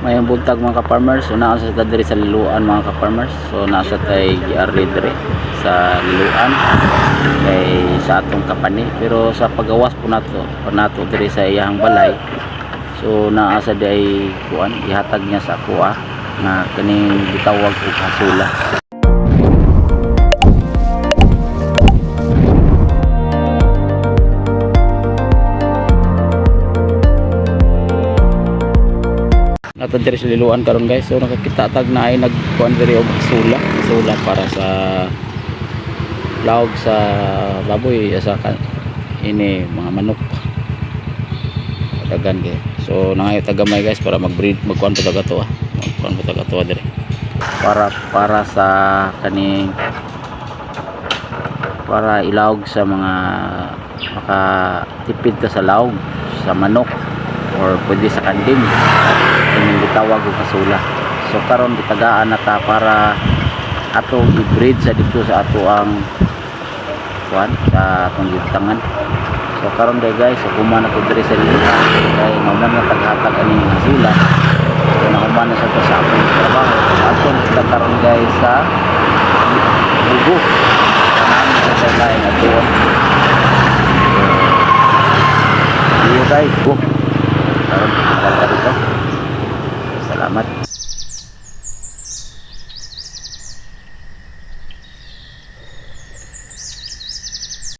Mayang buntag mga ka-farmers, so naa sa diri sa Liloan mga ka-farmers. So nasa tay GRD dire sa Liloan kay sa atong kapani, pero sa pagawas po nato diri sa iyang balay. So naa sa day kuan ihatag niya sa kuha na kaning gitawag og hasula. Nato diri sa Liloan karon guys, so nakakita tag na ay nagkuan diri og sula para sa laog sa baboy sa ini mga manok dagan kay. So nangayo tagamay guys para mag-breed magkuan po taga to magkuan po taga to diri para sa kaning para ilawog sa mga makatipid ta sa laog sa manok or pwede sa kanding yung gitawag og kasula. So karon gitagaan nata para ato i-breed sa dito sa ato ang kuan sa atong gitangan. So karon day guys, so kuman na ko diri sa Liloan kay naman nga taghatag ani kasula. So nakuman na sa atong trabaho. Atong kita karon guys sa bugo namin sa balay na doon. So, guys,